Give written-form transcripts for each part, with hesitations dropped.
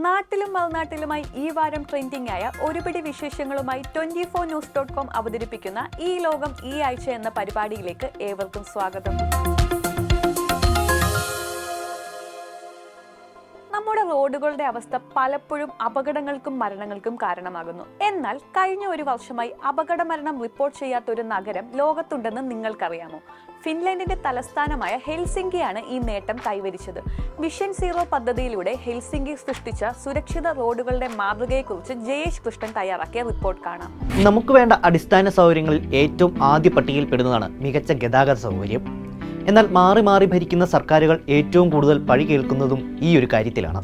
നാട്ടിലും മറുനാട്ടിലുമായി ഈ വാരം ട്രെൻഡിംഗ് ആയ ഒരുപിടി വിശേഷങ്ങളുമായി 24news.com അവതരിപ്പിക്കുന്ന ഈ ലോകം ഈ ആഴ്ച എന്ന പരിപാടിയിലേക്ക് ഏവർക്കും സ്വാഗതം. നമ്മുടെ റോഡുകളുടെ അവസ്ഥ പലപ്പോഴും അപകടങ്ങൾക്കും മരണങ്ങൾക്കും കാരണമാകുന്നു. എന്നാൽ കഴിഞ്ഞ ഒരു വർഷമായി അപകട മരണം റിപ്പോർട്ട് ചെയ്യാത്ത ഒരു നഗരം ലോകത്തുണ്ടെന്ന് നിങ്ങൾക്കറിയാമോ? ഫിൻലൻഡിന്റെ തലസ്ഥാനമായ ഹെൽസിങ്കിയാണ് ഈ നേട്ടം കൈവരിച്ചത്. വിഷൻ സീറോ പദ്ധതിയിലൂടെ ഹെൽസിങ്കി സൃഷ്ടിച്ച സുരക്ഷിത റോഡുകളുടെ മാതൃകയെക്കുറിച്ച് ജയേഷ് കൃഷ്ണൻ തയ്യാറാക്കിയ റിപ്പോർട്ട് കാണാം. നമുക്ക് വേണ്ട അടിസ്ഥാന സൗകര്യങ്ങളിൽ ഏറ്റവും ആദ്യ പട്ടികയിൽപ്പെടുന്നതാണ് മികച്ച ഗതാഗത സൗകര്യം. എന്നാൽ മാറി മാറി ഭരിക്കുന്ന സർക്കാരുകൾ ഏറ്റവും കൂടുതൽ പഴി കേൾക്കുന്നതും ഈ ഒരു കാര്യത്തിലാണ്.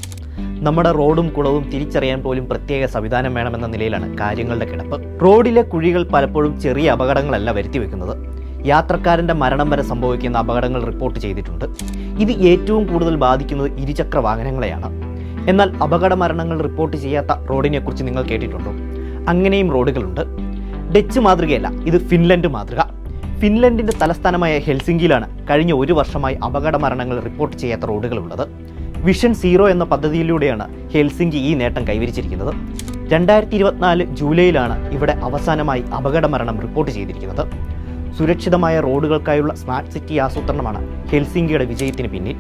നമ്മുടെ റോഡും കുളവും തിരിച്ചറിയാൻ പോലും പ്രത്യേക സംവിധാനം വേണമെന്ന നിലയിലാണ് കാര്യങ്ങളുടെ കിടപ്പ്. റോഡിലെ കുഴികൾ പലപ്പോഴും ചെറിയ അപകടങ്ങളല്ല വരുത്തിവെക്കുന്നത്, യാത്രക്കാരൻ്റെ മരണം വരെ സംഭവിക്കുന്ന അപകടങ്ങൾ റിപ്പോർട്ട് ചെയ്തിട്ടുണ്ട്. ഇത് ഏറ്റവും കൂടുതൽ ബാധിക്കുന്നത് ഇരുചക്ര വാഹനങ്ങളെയാണ്. എന്നാൽ അപകട മരണങ്ങൾ റിപ്പോർട്ട് ചെയ്യാത്ത റോഡിനെക്കുറിച്ച് നിങ്ങൾ കേട്ടിട്ടുണ്ടോ? അങ്ങനെയും റോഡുകളുണ്ട്. ഡച്ച് മാതൃകയല്ല, ഇത് ഫിൻലൻഡ് മാതൃക. ഫിൻലൻഡിൻ്റെ തലസ്ഥാനമായ ഹെൽസിങ്കിയിലാണ് കഴിഞ്ഞ ഒരു വർഷമായി അപകട മരണങ്ങൾ റിപ്പോർട്ട് ചെയ്യാത്ത റോഡുകളുള്ളത്. വിഷൻ സീറോ എന്ന പദ്ധതിയിലൂടെയാണ് ഹെൽസിങ്കി ഈ നേട്ടം കൈവരിച്ചിരിക്കുന്നത്. 2024 ജൂലൈയിലാണ് ഇവിടെ അവസാനമായി അപകട മരണം റിപ്പോർട്ട് ചെയ്തിരിക്കുന്നത്. സുരക്ഷിതമായ റോഡുകൾക്കായുള്ള സ്മാർട്ട് സിറ്റി ആസൂത്രണമാണ് ഹെൽസിങ്കിയുടെ വിജയത്തിന് പിന്നിൽ.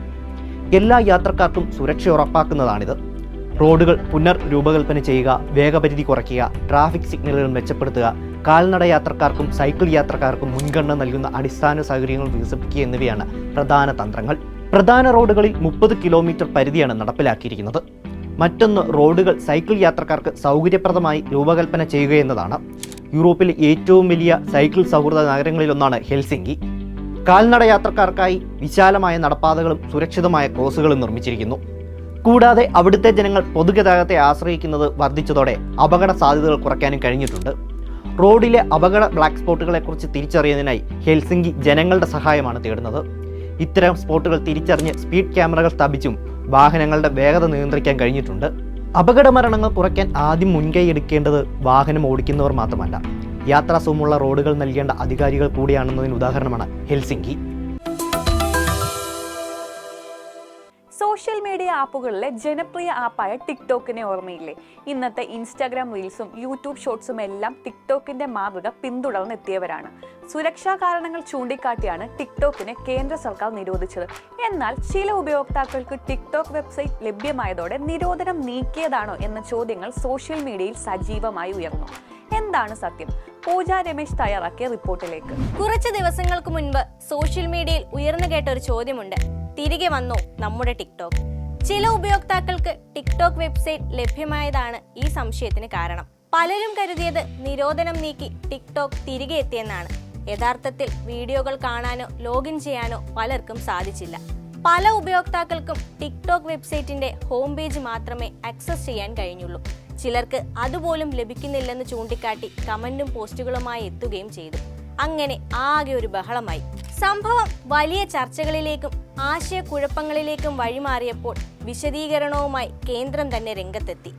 എല്ലാ യാത്രക്കാർക്കും സുരക്ഷ ഉറപ്പാക്കുന്നതാണിത്. റോഡുകൾ പുനർരൂപകൽപ്പന ചെയ്യുക, വേഗപരിധി കുറയ്ക്കുക, ട്രാഫിക് സിഗ്നലുകൾ മെച്ചപ്പെടുത്തുക, കാൽനട യാത്രക്കാർക്കും സൈക്കിൾ യാത്രക്കാർക്കും മുൻഗണന നൽകുന്ന അടിസ്ഥാന സൗകര്യങ്ങൾ വികസിപ്പിക്കുക എന്നിവയാണ് പ്രധാന തന്ത്രങ്ങൾ. പ്രധാന റോഡുകളിൽ 30 കിലോമീറ്റർ പരിധിയാണ് നടപ്പിലാക്കിയിരിക്കുന്നത്. മറ്റൊന്ന് റോഡുകൾ സൈക്കിൾ യാത്രക്കാർക്ക് സൗകര്യപ്രദമായി രൂപകൽപ്പന ചെയ്യുക എന്നതാണ്. യൂറോപ്പിലെ ഏറ്റവും വലിയ സൈക്കിൾ സൗഹൃദ നഗരങ്ങളിലൊന്നാണ് ഹെൽസിങ്കി. കാൽനട യാത്രക്കാർക്കായി വിശാലമായ നടപ്പാതകളും സുരക്ഷിതമായ ക്രോസുകളും നിർമ്മിച്ചിരിക്കുന്നു. കൂടാതെ അവിടുത്തെ ജനങ്ങൾ പൊതുഗതാഗതത്തെ ആശ്രയിക്കുന്നത് വർദ്ധിച്ചതോടെ അപകട സാധ്യതകൾ കുറയ്ക്കാനും കഴിഞ്ഞിട്ടുണ്ട്. റോഡിലെ അപകട ബ്ലാക്ക് സ്പോട്ടുകളെക്കുറിച്ച് തിരിച്ചറിയുന്നതിനായി ഹെൽസിങ്കി ജനങ്ങളുടെ സഹായമാണ് തേടുന്നത്. ഇത്തരം സ്പോട്ടുകൾ തിരിച്ചറിഞ്ഞ് സ്പീഡ് ക്യാമറകൾ സ്ഥാപിച്ചും വാഹനങ്ങളുടെ വേഗത നിയന്ത്രിക്കാൻ കഴിഞ്ഞിട്ടുണ്ട്. അപകട മരണങ്ങൾ കുറയ്ക്കാൻ ആദ്യം മുൻകൈ എടുക്കേണ്ടത് വാഹനം ഓടിക്കുന്നവർ മാത്രമല്ല, യാത്രാസുഖമുള്ള റോഡുകൾ നൽകേണ്ട അധികാരികൾ കൂടിയാണെന്നതിന് ഉദാഹരണമാണ് ഹെൽസിങ്കി. സോഷ്യൽ മീഡിയ ആപ്പുകളിലെ ജനപ്രിയ ആപ്പായ ടിക്ടോക്കിനെ ഓർമ്മയില്ലേ? ഇന്നത്തെ ഇൻസ്റ്റാഗ്രാം റീൽസും യൂട്യൂബ് ഷോർട്സും എല്ലാം ടിക്ടോക്കിന്റെ മാതൃക പിന്തുടർന്നെത്തിയവരാണ്. സുരക്ഷാ കാരണങ്ങൾ ചൂണ്ടിക്കാട്ടിയാണ് ടിക്ടോക്കിനെ കേന്ദ്ര സർക്കാർ നിരോധിച്ചത്. എന്നാൽ ചില ഉപയോക്താക്കൾക്ക് ടിക്ടോക്ക് വെബ്സൈറ്റ് ലഭ്യമായതോടെ നിരോധനം നീക്കിയതാണോ എന്ന ചോദ്യങ്ങൾ സോഷ്യൽ മീഡിയയിൽ സജീവമായി ഉയർന്നു. എന്താണ് സത്യം? പൂജ രമേശ് തയ്യാറാക്കിയ റിപ്പോർട്ടിലേക്ക്. കുറച്ച് ദിവസങ്ങൾക്ക് മുൻപ് സോഷ്യൽ മീഡിയയിൽ ഉയർന്നു കേട്ട ഒരു ചോദ്യമുണ്ട്: തിരികെ വന്നോ നമ്മുടെ ടിക്ടോക്ക്? ചില ഉപയോക്താക്കൾക്ക് ടിക്ടോക്ക് വെബ്സൈറ്റ് ലഭ്യമായതാണ് ഈ സംശയത്തിന് കാരണം. പലരും കരുതിയത് നിരോധനം നീക്കി ടിക്ടോക്ക് തിരികെ എത്തിയെന്നാണ്. യഥാർത്ഥത്തിൽ വീഡിയോകൾ കാണാനോ ലോഗിൻ ചെയ്യാനോ പലർക്കും സാധിച്ചില്ല. പല ഉപയോക്താക്കൾക്കും ടിക്ടോക്ക് വെബ്സൈറ്റിന്റെ ഹോം പേജ് മാത്രമേ ആക്സസ് ചെയ്യാൻ കഴിഞ്ഞുള്ളൂ. ചിലർക്ക് അതുപോലും ലഭിക്കുന്നില്ലെന്ന് ചൂണ്ടിക്കാട്ടി കമന്റും പോസ്റ്റുകളുമായി എത്തുകയും ചെയ്തു. അങ്ങനെ ആകെ ഒരു ബഹളമായി. സംഭവം വലിയ ചർച്ചകളിലേക്കും ആശയക്കുഴപ്പങ്ങളിലേക്കും വഴിമാറിയപ്പോൾ വിശദീകരണവുമായി കേന്ദ്രം തന്നെ രംഗത്തെത്തി.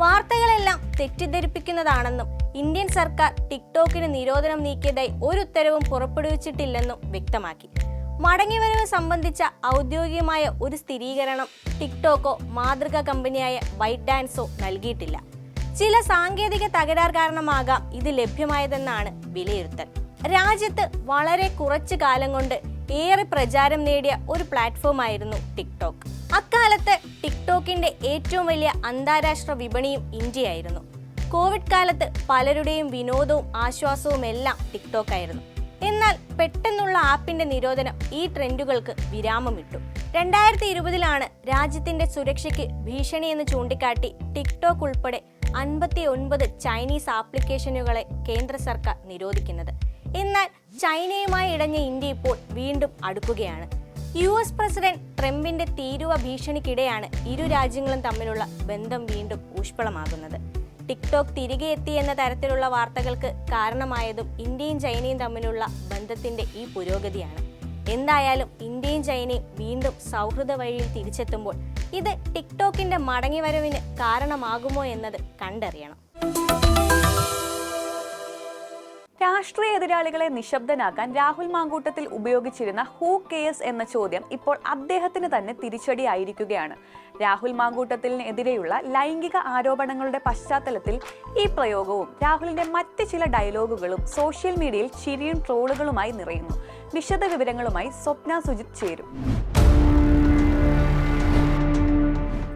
വാർത്തകളെല്ലാം തെറ്റിദ്ധരിപ്പിക്കുന്നതാണെന്നും ഇന്ത്യൻ സർക്കാർ ടിക്ടോക്കിന് നിരോധനം നീക്കിയതായി ഒരു ഉത്തരവും പുറപ്പെടുവിച്ചിട്ടില്ലെന്നും വ്യക്തമാക്കി. മടങ്ങിവരവ് സംബന്ധിച്ച ഔദ്യോഗികമായ ഒരു സ്ഥിരീകരണം ടിക്ടോക്കോ മാതൃകാ കമ്പനിയായ ബൈറ്റ് ഡാൻസോ നൽകിയിട്ടില്ല. ചില സാങ്കേതിക തകരാർ കാരണമാകാം ഇത് ലഭ്യമായതെന്നാണ് വിലയിരുത്തൽ. രാജ്യത്ത് വളരെ കുറച്ചു കാലം കൊണ്ട് ഏറെ പ്രചാരം നേടിയ ഒരു പ്ലാറ്റ്ഫോമായിരുന്നു ടിക്ടോക്ക്. അക്കാലത്ത് ടിക്ടോക്കിന്റെ ഏറ്റവും വലിയ അന്താരാഷ്ട്ര വിപണിയും ഇന്ത്യയായിരുന്നു. കോവിഡ് കാലത്ത് പലരുടെയും വിനോദവും ആശ്വാസവും എല്ലാം ടിക്ടോക്ക് ആയിരുന്നു. എന്നാൽ പെട്ടെന്നുള്ള ആപ്പിന്റെ നിരോധനം ഈ ട്രെൻഡുകൾക്ക് വിരാമമിട്ടു. 2020 രാജ്യത്തിന്റെ സുരക്ഷയ്ക്ക് ഭീഷണിയെന്ന് ചൂണ്ടിക്കാട്ടി ടിക്ടോക്ക് ഉൾപ്പെടെ 59 ചൈനീസ് ആപ്ലിക്കേഷനുകളെ കേന്ദ്ര സർക്കാർ നിരോധിക്കുന്നത്. എന്നാൽ ചൈനയുമായി ഇടഞ്ഞ ഇന്ത്യ ഇപ്പോൾ വീണ്ടും അടുക്കുകയാണ്. US പ്രസിഡന്റ് ട്രംപിന്റെ തീരുവ ഭീഷണിക്കിടെയാണ് ഇരു രാജ്യങ്ങളും തമ്മിലുള്ള ബന്ധം വീണ്ടും ഊഷ്മളമാകുന്നത്. ടിക്ടോക്ക് തിരികെ എത്തി എന്ന തരത്തിലുള്ള വാർത്തകൾക്ക് കാരണമായതും ഇന്ത്യയും ചൈനയും തമ്മിലുള്ള ബന്ധത്തിന്റെ ഈ പുരോഗതിയാണ്. എന്തായാലും ഇന്ത്യയും ചൈനയും വീണ്ടും സൗഹൃദ വഴിയിൽ തിരിച്ചെത്തുമ്പോൾ ഇത് ടിക്ടോക്കിന്റെ മടങ്ങിവരവിന് കാരണമാകുമോ എന്നത് കണ്ടറിയണം. രാഷ്ട്രീയ എതിരാളികളെ നിശബ്ദനാക്കാൻ രാഹുൽ മാങ്കൂട്ടത്തിൽ ഉപയോഗിച്ചിരുന്ന ഹൂ കെയേഴ്സ് എന്ന ചോദ്യം ഇപ്പോൾ അദ്ദേഹത്തിന് തന്നെ തിരിച്ചടിയായിരിക്കുകയാണ്. രാഹുൽ മാങ്കൂട്ടത്തിനെതിരെയുള്ള ലൈംഗിക ആരോപണങ്ങളുടെ പശ്ചാത്തലത്തിൽ ഈ പ്രയോഗവും രാഹുലിന്റെ മറ്റ് ചില ഡയലോഗുകളും സോഷ്യൽ മീഡിയയിൽ ചിരിയും ട്രോളുകളുമായി നിറയുന്നു. വിശദ വിവരങ്ങളുമായി സ്വപ്ന സുജിത് ചേരും.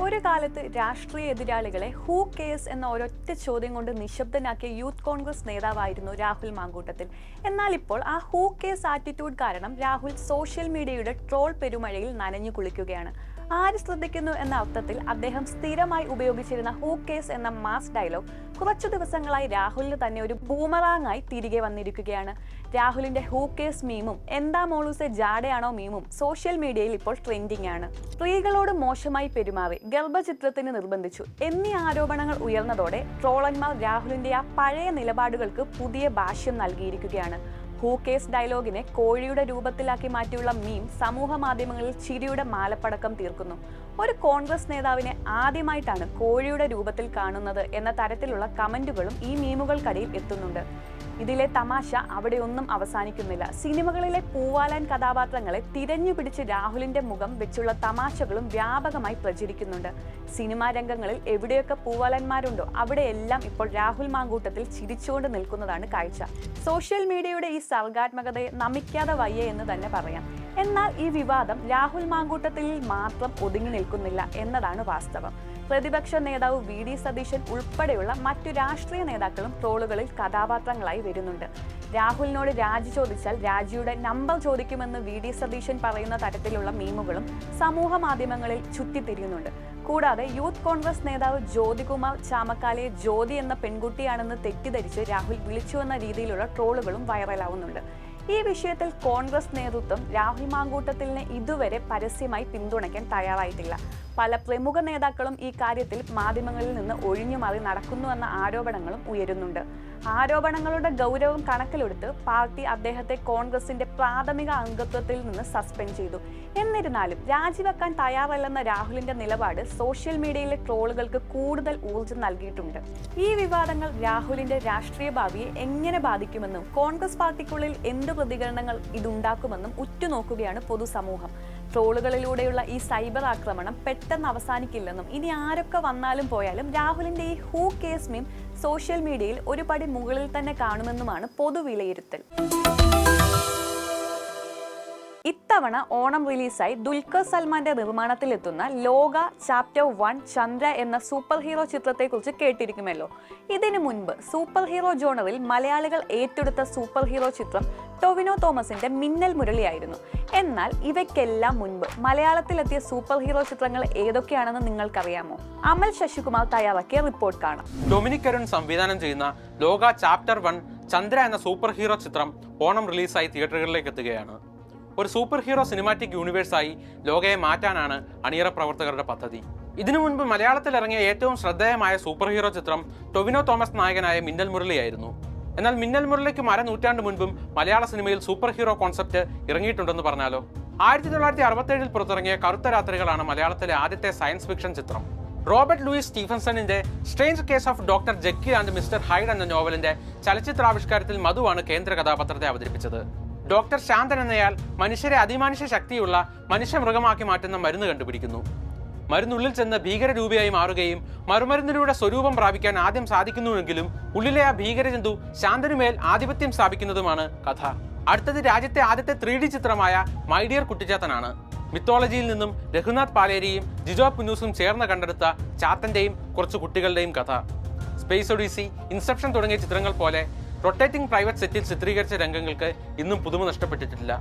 ഒരു കാലത്ത് രാഷ്ട്രീയ എതിരാളികളെ ഹൂ കെയർസ് എന്ന ഒരൊറ്റ ചോദ്യം കൊണ്ട് നിശബ്ദനാക്കിയ യൂത്ത് കോൺഗ്രസ് നേതാവായിരുന്നു രാഹുൽ മാങ്കൂട്ടത്തിൽ. എന്നാൽ ഇപ്പോൾ ആ ഹൂ കെയർസ് ആറ്റിറ്റ്യൂഡ് കാരണം രാഹുൽ സോഷ്യൽ മീഡിയയുടെ ട്രോൾ പെരുമഴയിൽ നനഞ്ഞു കുളിക്കുകയാണ്. ആര് ശ്രദ്ധിക്കുന്നു എന്ന അർത്ഥത്തിൽ അദ്ദേഹം സ്ഥിരമായി ഉപയോഗിച്ചിരുന്ന ഹൂ കെയർസ് എന്ന മാസ് ഡയലോഗ് കുറച്ചു ദിവസങ്ങളായി രാഹുലിന് തന്നെ ഒരു ബൂമറാങ്ങായി തിരികെ വന്നിരിക്കുകയാണ്. രാഹുലിന്റെ ഹൂ കെയർസ് മീമും എന്താ മോളൂസെ ജാടയാണോ മീമും സോഷ്യൽ മീഡിയയിൽ ഇപ്പോൾ ട്രെൻഡിംഗ് ആണ്. സ്ത്രീകളോട് മോശമായി പെരുമാറി, ഗർഭചിത്രത്തിന് നിർബന്ധിച്ചു എന്നീ ആരോപണങ്ങൾ ഉയർന്നതോടെ ട്രോളന്മാർ രാഹുലിന്റെ ആ പഴയ നിലപാടുകൾക്ക് പുതിയ ഭാഷ്യം നൽകിയിരിക്കുകയാണ്. ഹൂ കേസ് ഡയലോഗിനെ കോഴിയുടെ രൂപത്തിലാക്കി മാറ്റിയുള്ള മീം സമൂഹ മാധ്യമങ്ങളിൽ ചിരിയുടെ മാലപ്പടക്കം തീർക്കുന്നു. ഒരു കോൺഗ്രസ് നേതാവിനെ ആദ്യമായിട്ടാണ് കോഴിയുടെ രൂപത്തിൽ കാണുന്നത് എന്ന തരത്തിലുള്ള കമന്റുകളും ഈ മീമുകൾക്കിടയിൽ എത്തുന്നുണ്ട്. ഇതിലെ തമാശ അവിടെയൊന്നും അവസാനിക്കുന്നില്ല. സിനിമകളിലെ പൂവാലൻ കഥാപാത്രങ്ങളെ തിരഞ്ഞു പിടിച്ച് രാഹുലിന്റെ മുഖം വെച്ചുള്ള തമാശകളും വ്യാപകമായി പ്രചരിക്കുന്നുണ്ട്. സിനിമാ രംഗങ്ങളിൽ എവിടെയൊക്കെ പൂവാലന്മാരുണ്ടോ അവിടെയെല്ലാം ഇപ്പോൾ രാഹുൽ മാങ്കൂട്ടത്തിൽ ചിരിച്ചുകൊണ്ട് നിൽക്കുന്നതാണ് കാഴ്ച. സോഷ്യൽ മീഡിയയുടെ ഈ സർഗാത്മകതയെ നമിക്കാതെ വയ്യ എന്ന് തന്നെ പറയാം. എന്നാൽ ഈ വിവാദം രാഹുൽ മാങ്കൂട്ടത്തിൽ മാത്രം ഒതുങ്ങി നിൽക്കുന്നില്ല എന്നതാണ് വാസ്തവം. പ്രതിപക്ഷ നേതാവ് VD സതീശൻ ഉൾപ്പെടെയുള്ള മറ്റു രാഷ്ട്രീയ നേതാക്കളും ട്രോളുകളിൽ കഥാപാത്രങ്ങളായി വരുന്നുണ്ട്. രാഹുലിനോട് രാജി ചോദിച്ചാൽ രാജിയുടെ നമ്പർ ചോദിക്കുമെന്ന് VD സതീശൻ പറയുന്ന തരത്തിലുള്ള മീമുകളും സമൂഹ മാധ്യമങ്ങളിൽ ചുറ്റിത്തിരിയുന്നുണ്ട്. കൂടാതെ യൂത്ത് കോൺഗ്രസ് നേതാവ് ജ്യോതികുമാർ ചാമക്കാലയെ ജ്യോതി എന്ന പെൺകുട്ടിയാണെന്ന് തെറ്റിദ്ധരിച്ച് രാഹുൽ വിളിച്ചുവെന്ന രീതിയിലുള്ള ട്രോളുകളും വൈറലാവുന്നുണ്ട്. ഈ വിഷയത്തിൽ കോൺഗ്രസ് നേതൃത്വം രാഹുൽ മാങ്കൂട്ടത്തിലിനെ ഇതുവരെ പരസ്യമായി പിന്തുണയ്ക്കാൻ തയ്യാറായിട്ടില്ല. പല പ്രമുഖ നേതാക്കളും ഈ കാര്യത്തിൽ മാധ്യമങ്ങളിൽ നിന്ന് ഒഴിഞ്ഞുമാറി നടക്കുന്നുവെന്ന ആരോപണങ്ങളും ഉയരുന്നുണ്ട്. ആരോപണങ്ങളുടെ ഗൗരവം കണക്കിലെടുത്ത് പാർട്ടി അദ്ദേഹത്തെ കോൺഗ്രസിന്റെ പ്രാഥമിക അംഗത്വത്തിൽ നിന്ന് സസ്പെൻഡ് ചെയ്തു. എന്നിരുന്നാലും രാജിവെക്കാൻ തയ്യാറല്ലെന്ന രാഹുലിന്റെ നിലപാട് സോഷ്യൽ മീഡിയയിലെ ട്രോളുകൾക്ക് കൂടുതൽ ഊർജ്ജം നൽകിയിട്ടുണ്ട്. ഈ വിവാദങ്ങൾ രാഹുലിന്റെ രാഷ്ട്രീയ ഭാവിയെ എങ്ങനെ ബാധിക്കുമെന്നും കോൺഗ്രസ് പാർട്ടിക്കുള്ളിൽ എന്ത് പ്രതികരണങ്ങൾ ഇതുണ്ടാക്കുമെന്നും ഉറ്റുനോക്കുകയാണ് പൊതുസമൂഹം. ട്രോളുകളിലൂടെയുള്ള ഈ സൈബർ ആക്രമണം പെട്ടെന്ന് അവസാനിക്കില്ലെന്നും ഇനി ആരൊക്കെ വന്നാലും പോയാലും രാഹുലിന്റെ ഈ ഹൂ കേസ് മീം സോഷ്യൽ മീഡിയയിൽ ഒരു പടി മുകളിൽ തന്നെ കാണുമെന്നുമാണ് പൊതുവിലയിരുത്തൽ. ഇത്തവണ ഓണം റിലീസായി ദുൽഖർ സൽമാന്റെ നിർമ്മാണത്തിലെത്തുന്ന ലോക ചാപ്റ്റർ 1 ചന്ദ്ര എന്ന സൂപ്പർ ഹീറോ ചിത്രത്തെക്കുറിച്ച് കേട്ടിരിക്കുമല്ലോ. ഇതിനു മുൻപ് സൂപ്പർ ഹീറോ ജോണറിൽ മലയാളികൾ ഏറ്റെടുത്ത സൂപ്പർ ഹീറോ ചിത്രം ടൊവിനോ തോമസിന്റെ മിന്നൽ മുരളിയായിരുന്നു. എന്നാൽ ഇവയ്ക്കെല്ലാം മുൻപ് മലയാളത്തിലെത്തിയ സൂപ്പർ ഹീറോ ചിത്രങ്ങൾ ഏതൊക്കെയാണെന്ന് നിങ്ങൾക്കറിയാമോ? അമൽ ശശികുമാർ തയ്യാറാക്കിയ റിപ്പോർട്ട് കാണാം. ഡൊമിനിക് അരുൺ സംവിധാനം ചെയ്യുന്ന ലോക ചാപ്റ്റർ 1 ചന്ദ്ര എന്ന സൂപ്പർ ഹീറോ ചിത്രം ഓണം റിലീസായി തിയേറ്ററുകളിലേക്ക് എത്തുകയാണ്. ഒരു സൂപ്പർ ഹീറോ സിനിമാറ്റിക് യൂണിവേഴ്സായി ലോകയെ മാറ്റാനാണ് അണിയറ പ്രവർത്തകരുടെ പദ്ധതി. ഇതിനു മുൻപ് മലയാളത്തിൽ ഇറങ്ങിയ ഏറ്റവും ശ്രദ്ധേയമായ സൂപ്പർ ഹീറോ ചിത്രം ടൊവിനോ തോമസ് നായകനായ മിന്നൽ മുരളിയായിരുന്നു. എന്നാൽ മിന്നൽ മുരളിക്ക് നൂറ്റാണ്ട് മുൻപും മലയാള സിനിമയിൽ സൂപ്പർ ഹീറോ കോൺസെപ്റ്റ് ഇറങ്ങിയിട്ടുണ്ടെന്ന് പറഞ്ഞാലോ? 1967 പുറത്തിറങ്ങിയ കറുത്ത രാത്രികളാണ് മലയാളത്തിലെ ആദ്യത്തെ സയൻസ് ഫിക്ഷൻ ചിത്രം. റോബർട്ട് ലൂയിസ് സ്റ്റീഫൻസണിന്റെ strange case of doctor Jekyll and mister Hyde എന്ന നോവലിന്റെ ചലച്ചിത്രാവിഷ്കാരത്തിൽ മധുവാണ് കേന്ദ്ര കഥാപാത്രത്തെ അവതരിപ്പിച്ചത്. ഡോക്ടർ ശാന്തൻ എന്നയാൾ മനുഷ്യരെ അതിമാനുഷ്യ ശക്തിയുള്ള മനുഷ്യമൃഗമാക്കി മാറ്റുന്ന മരുന്ന് കണ്ടുപിടിക്കുന്നു. മരുന്നുള്ളിൽ ചെന്ന് ഭീകരരൂപിയായി മാറുകയും മറുമരുന്നിലൂടെ സ്വരൂപം പ്രാപിക്കാൻ ആദ്യം സാധിക്കുന്നുവെങ്കിലും ഉള്ളിലെ ആ ഭീകരജന്തു ശാന്തനുമേൽ ആധിപത്യം സ്ഥാപിക്കുന്നതുമാണ് കഥ. അടുത്തത് രാജ്യത്തെ ആദ്യത്തെ 3D ചിത്രമായ മൈ ഡിയർ കുട്ടിച്ചാത്തനാണ്. മിത്തോളജിയിൽ നിന്നും രഘുനാഥ് പാലേരിയും ജിജോ പുന്നൂസും ചേർന്ന് കണ്ടെടുത്ത ചാത്തന്റെയും കുറച്ച് കുട്ടികളുടെയും കഥ. സ്പേസ് ഒഡീസി, ഇൻസെപ്ഷൻ തുടങ്ങിയ ചിത്രങ്ങൾ പോലെ റൊട്ടേറ്റിംഗ് പ്രൈവറ്റ് സെറ്റിൽ ചിത്രീകരിച്ച രംഗങ്ങൾക്ക് ഇന്നും പുതുമ നഷ്ടപ്പെട്ടിട്ടില്ല.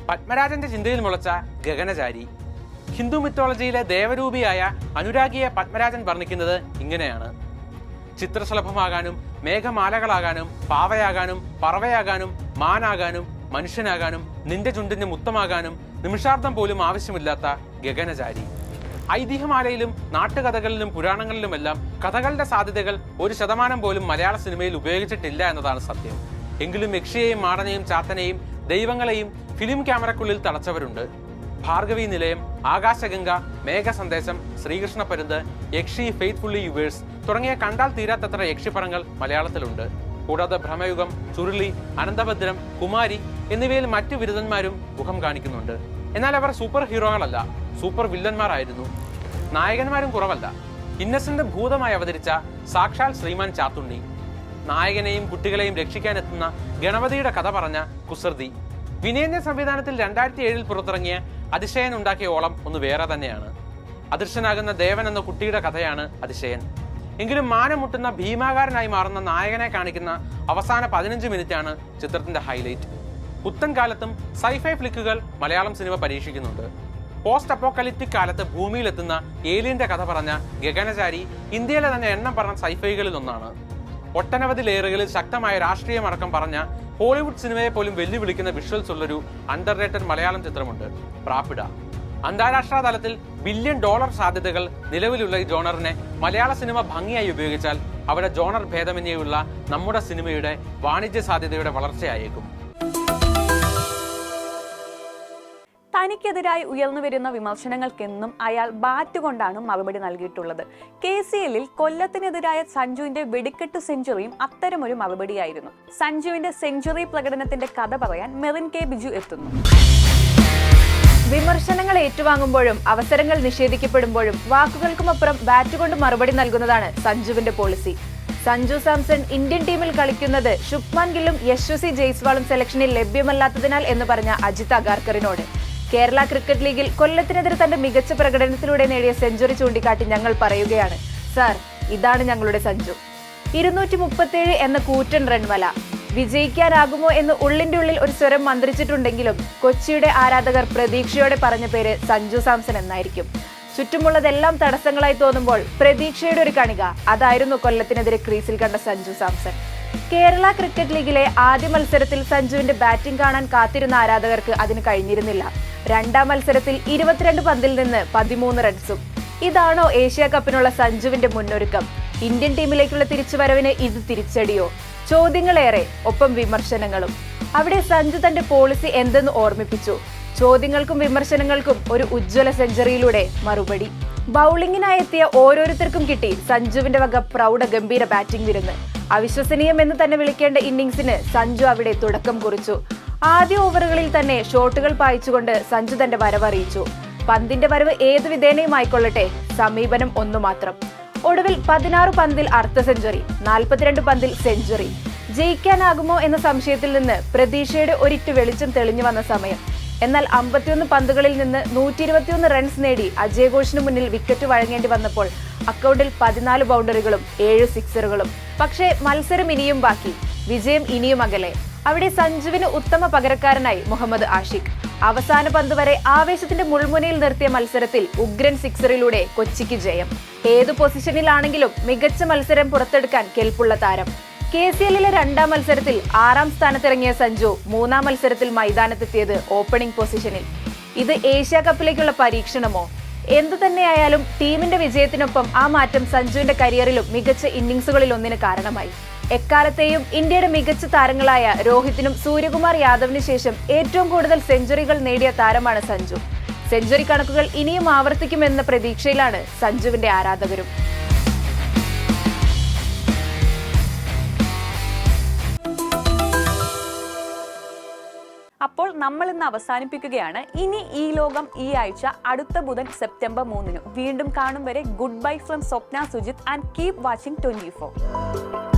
പത്മരാജന്റെ ചിന്തയിൽ മുളച്ച ഗഗനചാരി. ഹിന്ദു മിത്തോളജിയിലെ ദേവരൂപിയായ അനുരാഗിയെ പത്മരാജൻ വർണ്ണിക്കുന്നത് ഇങ്ങനെയാണ്: ചിത്രശലഭമാകാനും മേഘമാലകളാകാനും പാവയാകാനും പറവയാകാനും മാനാകാനും മനുഷ്യനാകാനും നിന്റെ ചുണ്ടിന് മുത്തമാകാനും നിമിഷാർദ്ധം പോലും ആവശ്യമില്ലാത്ത ഗഗനചാരി. ഐതിഹ്യമാലയിലും നാട്ടുകഥകളിലും പുരാണങ്ങളിലുമെല്ലാം കഥകളുടെ സാധ്യതകൾ 1% പോലും മലയാള സിനിമയിൽ ഉപയോഗിച്ചിട്ടില്ല എന്നതാണ് സത്യം. എങ്കിലും യക്ഷിയെയും മാടനെയും ചാത്തനെയും ദൈവങ്ങളെയും ഫിലിം ക്യാമറക്കുള്ളിൽ തളച്ചവരുണ്ട്. ഭാർഗവി നിലയം, ആകാശഗംഗ, മേഘസന്ദേശം, ശ്രീകൃഷ്ണ പരുന്ത്, യക്ഷി, ഫെയ്ത്ത്ഫുള്ളി യുവേഴ്സ് തുടങ്ങിയ കണ്ടാൽ തീരാത്തത്ര യക്ഷിപ്പടങ്ങൾ മലയാളത്തിലുണ്ട്. കൂടാതെ ഭ്രമയുഗം, ചുരുളി, അനന്തഭദ്രം, കുമാരി എന്നിവയിൽ മറ്റു ബിരുദന്മാരും മുഖം കാണിക്കുന്നുണ്ട്. എന്നാൽ അവർ സൂപ്പർ ഹീറോകളല്ല, സൂപ്പർ വില്ലന്മാരായിരുന്നു. നായകന്മാരും കുറവല്ല. ഇന്നസെന്റ് ഭൂതമായി അവതരിച്ച സാക്ഷാൽ ശ്രീമാൻ ചാത്തുണ്ണി, നായകനെയും കുട്ടികളെയും രക്ഷിക്കാനെത്തുന്ന ഗണപതിയുടെ കഥ പറഞ്ഞ കുസൃതി, വിനയന്റെ സംവിധാനത്തിൽ 2007 പുറത്തിറങ്ങിയ അതിശയൻ ഉണ്ടാക്കിയ ഓളം ഒന്ന് വേറെ തന്നെയാണ്. അദൃശ്യനാകുന്ന ദേവൻ എന്ന കുട്ടിയുടെ കഥയാണ് അതിശയൻ. എങ്കിലും മാനം മുട്ടുന്ന ഭീമാകാരനായി മാറുന്ന നായകനെ കാണിക്കുന്ന അവസാന 15 മിനിറ്റാണ് ചിത്രത്തിന്റെ ഹൈലൈറ്റ്. പുത്തൻ കാലത്തും സൈഫൈ ഫ്ലിക്കുകൾ മലയാളം സിനിമ പരീക്ഷിക്കുന്നുണ്ട്. പോസ്റ്റ് അപ്പോക്കലിപ്റ്റിക് കാലത്ത് ഭൂമിയിലെത്തുന്ന ഏലിയന്റെ കഥ പറഞ്ഞ ഗഗനചാരി ഇന്ത്യയിലെ തന്നെ എണ്ണം പറഞ്ഞ സൈഫൈകളിൽ ഒന്നാണ്. ഒട്ടനവധി ലെയറുകളിൽ ശക്തമായ രാഷ്ട്രീയമടക്കം പറഞ്ഞ ഹോളിവുഡ് സിനിമയെ പോലും വെല്ലുവിളിക്കുന്ന വിഷ്വൽസ് ഉള്ളൊരു അണ്ടർറേറ്റഡ് മലയാളം ചിത്രമുണ്ട്, പ്രാപ്പിഡ. അന്താരാഷ്ട്ര തലത്തിൽ $1 ബില്യൺ സാധ്യതകൾ നിലവിലുള്ള ഈ ജോണറിനെ മലയാള സിനിമ ഭംഗിയായി ഉപയോഗിച്ചാൽ അവിടെ ജോണർ ഭേദമന്യേയുള്ള നമ്മുടെ സിനിമയുടെ വാണിജ്യ സാധ്യതയുടെ വളർച്ചയായേക്കും. തനിക്കെതിരായി ഉയർന്നു വരുന്ന വിമർശനങ്ങൾക്കെന്നും അയാൾ ബാറ്റ് കൊണ്ടാണ് മറുപടി നൽകിയിട്ടുള്ളത്. KCLൽ കൊല്ലത്തിനെതിരായ സഞ്ജുവിന്റെ വെടിക്കെട്ട് സെഞ്ചുറിയും അത്തരമൊരു മറുപടിയായിരുന്നു. സഞ്ജുവിന്റെ സെഞ്ചുറി പ്രകടനത്തിന്റെ കഥ പറയാൻ മെറിൻ കെ ബിജു എത്തുന്നു. വിമർശനങ്ങൾ ഏറ്റുവാങ്ങുമ്പോഴും അവസരങ്ങൾ നിഷേധിക്കപ്പെടുമ്പോഴും വാക്കുകൾക്കുമപ്പുറം ബാറ്റ് കൊണ്ട് മറുപടി നൽകുന്നതാണ് സഞ്ജുവിന്റെ പോളിസി. സഞ്ജു സാംസൺ ഇന്ത്യൻ ടീമിൽ കളിക്കുന്നത് ശുഭ്മാൻ ഗില്ലും യശസ്വി ജയ്സ്വാളും സെലക്ഷനിൽ ലഭ്യമല്ലാത്തതിനാൽ എന്ന് പറഞ്ഞ അജിത് അഗാർക്കറിനോട് കേരള ക്രിക്കറ്റ് ലീഗിൽ കൊല്ലത്തിനെതിരെ തന്റെ മികച്ച പ്രകടനത്തിലൂടെ നേടിയ സെഞ്ചുറി ചൂണ്ടിക്കാട്ടി ഞങ്ങൾ പറയുകയാണ്, സാർ, ഇതാണ് ഞങ്ങളുടെ സഞ്ജു. 237 എന്ന കൂറ്റൻ റൺവല. വിജയിക്കാനാകുമോ എന്ന് ഉള്ളിന്റെ ഉള്ളിൽ ഒരു സ്വരം മന്ത്രിച്ചിട്ടുണ്ടെങ്കിലും കൊച്ചിയുടെ ആരാധകർ പ്രതീക്ഷയോടെ പറഞ്ഞ പേര് സഞ്ജു സാംസൺ എന്നായിരിക്കും. ചുറ്റുമുള്ളതെല്ലാം തടസ്സങ്ങളായി തോന്നുമ്പോൾ പ്രതീക്ഷയുടെ ഒരു കണിക, അതായിരുന്നു കൊല്ലത്തിനെതിരെ ക്രീസിൽ കണ്ട സഞ്ജു സാംസൺ. കേരള ക്രിക്കറ്റ് ലീഗിലെ ആദ്യ മത്സരത്തിൽ സഞ്ജുവിന്റെ ബാറ്റിംഗ് കാണാൻ കാത്തിരുന്ന ആരാധകർക്ക് അതിന് കഴിഞ്ഞിരുന്നില്ല. രണ്ടാം മത്സരത്തിൽ 22 പന്തിൽ നിന്ന് 13 റൺസും. ഇതാണോ ഏഷ്യ കപ്പിനുള്ള സഞ്ജുവിന്റെ മുന്നൊരുക്കം? ഇന്ത്യൻ ടീമിലേക്കുള്ള തിരിച്ചുവരവിന് ഇത് തിരിച്ചടിയോ? ചോദ്യങ്ങളേറെ, ഒപ്പം വിമർശനങ്ങളും. അവിടെ സഞ്ജു തന്റെ പോളിസി എന്തെന്ന് ഓർമ്മിപ്പിച്ചു. ചോദ്യങ്ങൾക്കും വിമർശനങ്ങൾക്കും ഒരു ഉജ്ജ്വല സെഞ്ചുറിയിലൂടെ മറുപടി. ബൗളിംഗിനായി എത്തിയ ഓരോരുത്തർക്കും കിട്ടി സഞ്ജുവിന്റെ വക പ്രൗഢ ഗംഭീര ബാറ്റിംഗ് വിരുന്ന്. അവിശ്വസനീയം എന്ന് തന്നെ വിളിക്കേണ്ട ഇന്നിംഗ്സിന് സഞ്ജു അവിടെ തുടക്കം കുറിച്ചു. ആദ്യ ഓവറുകളിൽ തന്നെ ഷോട്ടുകൾ പായിച്ചുകൊണ്ട് സഞ്ജു തന്റെ വരവറിയിച്ചു. പന്തിന്റെ വരവ് ഏതു വിധേനയും ആയിക്കൊള്ളട്ടെ, സമീപനം ഒന്നു മാത്രം. ഒടുവിൽ 16 പന്തിൽ അർദ്ധ സെഞ്ചുറി, 42 പന്തിൽ സെഞ്ചുറി. ജയിക്കാനാകുമോ എന്ന സംശയത്തിൽ നിന്ന് പ്രതീക്ഷയുടെ ഒരിറ്റു വെളിച്ചം തെളിഞ്ഞു വന്ന സമയം. എന്നാൽ 51 പന്തുകളിൽ നിന്ന് 121 റൺസ് നേടി അജയ് ഘോഷിന് മുന്നിൽ വിക്കറ്റ് വഴങ്ങേണ്ടി വന്നപ്പോൾ അക്കൗണ്ടിൽ 14 ബൗണ്ടറികളും 7 സിക്സറുകളും. പക്ഷേ മത്സരം ഇനിയും ബാക്കി, വിജയം ഇനിയും അകലെ. അവിടെ സഞ്ജുവിന് ഉത്തമ പകരക്കാരനായി മുഹമ്മദ് ആഷിഖ്. അവസാന പന്ത് വരെ ആവേശത്തിന്റെ മുൾമുനയിൽ നിർത്തിയ മത്സരത്തിൽ ഉഗ്രൻ സിക്സറിലൂടെ കൊച്ചിക്ക് ജയം. ഏതു പൊസിഷനിലാണെങ്കിലും മികച്ച മത്സരം പുറത്തെടുക്കാൻ കെൽപ്പുള്ള താരം. KCLലെ രണ്ടാം മത്സരത്തിൽ 6ാം സ്ഥാനത്തിറങ്ങിയ സഞ്ജു 3ാം മത്സരത്തിൽ മൈതാനത്തെത്തിയത് ഓപ്പണിംഗ് പൊസിഷനിൽ. ഇത് ഏഷ്യ കപ്പിലേക്കുള്ള പരീക്ഷണമോ? എന്തു തന്നെയായാലും ടീമിന്റെ വിജയത്തിനൊപ്പം ആ മാറ്റം സഞ്ജുവിന്റെ കരിയറിലും മികച്ച ഇന്നിംഗ്സുകളിൽ ഒന്നിന് കാരണമായി. എക്കാലത്തെയും ഇന്ത്യയുടെ മികച്ച താരങ്ങളായ രോഹിത്തിനും സൂര്യകുമാർ യാദവിന് ശേഷം ഏറ്റവും കൂടുതൽ സെഞ്ചുറികൾ നേടിയ താരമാണ് സഞ്ജു. സെഞ്ചുറി കണക്കുകൾ ഇനിയും ആവർത്തിക്കുമെന്ന പ്രതീക്ഷയിലാണ് സഞ്ജുവിന്റെ ആരാധകരും. അപ്പോൾ നമ്മൾ ഇന്ന് അവസാനിപ്പിക്കുകയാണ്. ഇനി ഈ ലോകം ഈ ആഴ്ച അടുത്ത ബുധൻ സെപ്റ്റംബർ 3 വീണ്ടും കാണും വരെ good bye from Swapna Sujith and keep watching 24.